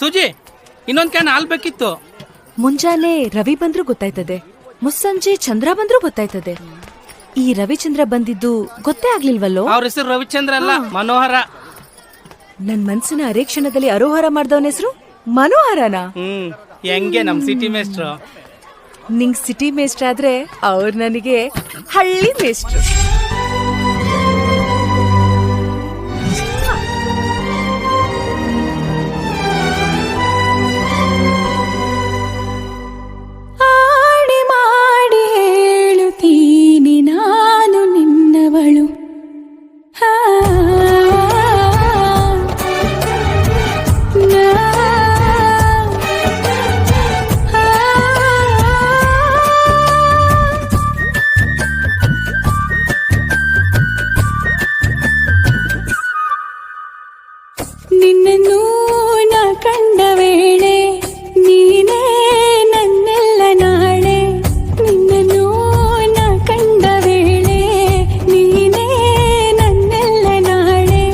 ಸೂಜಿ, ಇನ್ನೊಂದ್ ಕ್ಯಾನ್ ಹಾಲ್ ಬೇಕಿತ್ತು. ಮುಂಜಾನೆ ರವಿ ಬಂದ್ರು ಗೊತ್ತಾಯ್ತದೆ, ಮುಸ್ಸಂಜೆ ಚಂದ್ರ ಬಂದ್ರು ಗೊತ್ತಾಯ್ತದೆ. ಈ ರವಿಚಂದ್ರ ಬಂದಿದ್ದು ಗೊತ್ತೇ ಆಗ್ಲಿಲ್ವಲ್ಲೋ? ಅವ್ರ ಹೆಸರು ರವಿಚಂದ್ರ ಅಲ್ಲ, ಮನೋಹರ. ನನ್ ಮನ್ಸಿನ ಅರೇಕ್ಷಣದಲ್ಲಿ ಅರೋಹರ ಮಾಡ್ದವನ ಹೆಸರು ಮನೋಹರನ. ಹೆಂಗೆ ನಮ್ ಸಿಟಿ ಮೇಸ್ಟ್ರು. ನಿಂಗ್ ಸಿಟಿ ಮೇಸ್ಟ್ರ್ ಆದ್ರೆ ಅವ್ರು ನನಗೆ ಹಳ್ಳಿ ಮೇಸ್ಟ್ರು. ಆಡಿ ಮಾಡಿ ಹೇಳುತ್ತೀನಿ ನಾನು ನಿನ್ನವಳು. ನಿನ್ನನ್ನು ನಾ ಕಂಡ ವೇಳೆ ನೀನೇ ನನ್ನೆಲ್ಲ ನಾಳೆ. ನಿನ್ನನ್ನು ನಾ ಕಂಡ ವೇಳೆ ನೀನೇ ನನ್ನೆಲ್ಲ ನಾಳೆ.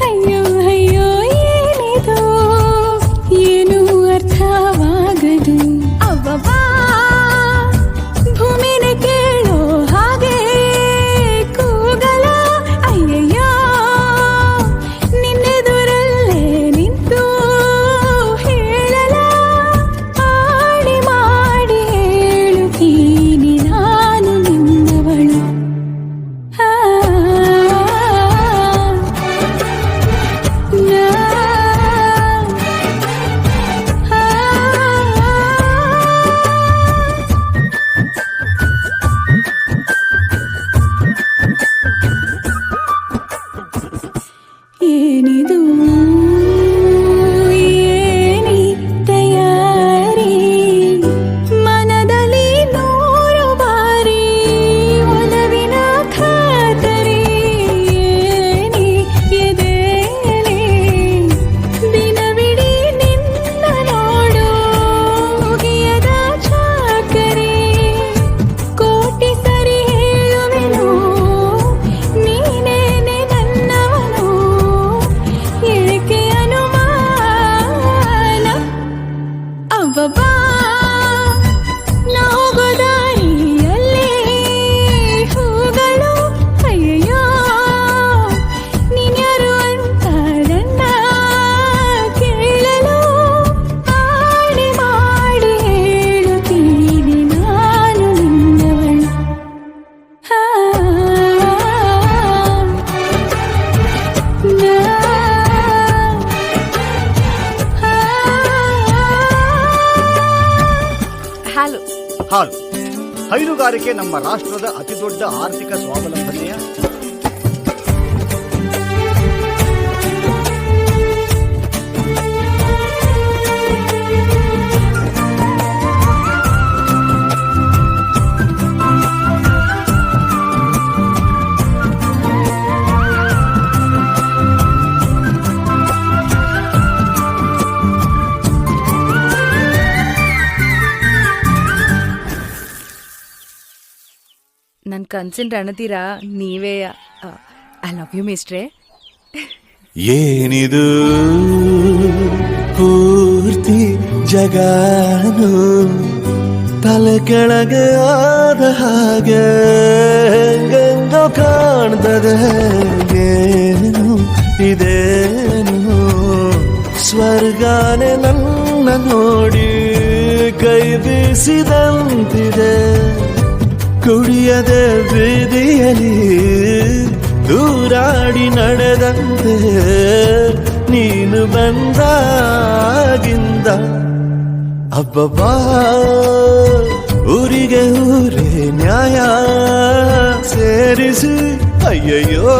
ಅಯ್ಯೋ ಅಯ್ಯೋ ಏನಿದು ಏನು ಅರ್ಥವಾಗದು. ಅವ್ವವ್ವ ಭೂಮಿನ ಕೇಳೋ ಹಾಗೆ ಕೂಗಲ. ಅಯ್ಯಯ್ಯೋ ನಿನ್ನೆದುರಲ್ಲೇ ನಿಂತು ಹೇಳಲ. ಆಡಿ ಮಾಡಿ ಹೇಳುತ್ತೀನಿ ನಾನು ನಿನ್ನವಳು. ಏನಿದು ಏನಿ ತಯಾರಿ ಮನದಲ್ಲಿ ನೂರು ಬಾರಿ ಒಲವಿನ ಖಾತರಿ. ಏನಿ ಎದೆಯಲ್ಲಿ ದಿನವಿಡೀ ನಿನ್ನ ನೋಡು ಮುಗಿಯದ ಚಾಕರಿ. ಕೋಟಿ ಸರಿ ಹೇಳುವೆನು ನೀನೇನೆ ನನ್ನವನು. ಏಕೆ ಅನುಮಾನ. ಅವ್ವವ್ವ ನಾ ಹೋಗೋ ದಾರಿಯಲ್ಲಿ ಹೂಗಳು. ಅಯ್ಯಯ್ಯೋ ನೀನ್ಯಾರು ಅಂತ ನನ್ನ ಕೇಳಲು. ಆಡಿ ಮಾಡಿ ಹೇಳುತ್ತೀನಿ ನಾನು ನಿನ್ನವಳು. ಹಲೋ. ಹಾಲು ಹೈನುಗಾರಿಕೆ ನಮ್ಮ ರಾಷ್ಟ್ರದ ಅತಿದೊಡ್ಡ ಆರ್ಥಿಕ ಸ್ವಾವಲಂಬನೆಯ ನನ್ ಕನ್ಸಿನ ರಣತೀರ ನೀವೇ. ಐ ಲವ್ ಯು ಮೇಸ್ಟ್ರೆ. ಏನಿದು ಪೂರ್ತಿ ಜಗಾನು ತಲೆ ಕೆಳಗೆ ಆದ ಹಾಗೆ ಗಂಗೋ ಕಾಣ್ತದೆ. ಏನು ಇದೇನು ಸ್ವರ್ಗಾನೆ ನನ್ನ ನೋಡಿ ಕೈ ಬೀಸಿದಂತಿದೆ. ಕುಡಿಯದೆ ಬೀದಿಯಲ್ಲಿ ದೂರಾಡಿ ನಡೆದಂತೆ ನೀನು ಬಂದಾಗಿಂದ. ಅಬ್ಬಬ್ಬಾ ಊರಿಗೆ ಊರೇ ನ್ಯಾಯ ಸೇರಿಸಿ. ಅಯ್ಯಯ್ಯೋ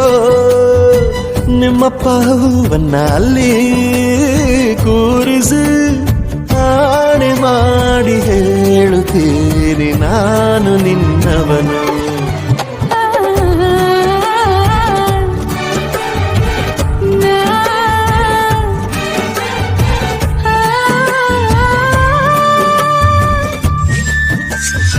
ನಿಮ್ಮಪ್ಪ ಹೂವನ್ನ ಅಲ್ಲಿ ಕೂರಿಸಿ. ಆಣೆ ಮಾಡಿ ಹೇಳುತ್ತೀನಿ ನಾನು ನಿನ್ನವನು.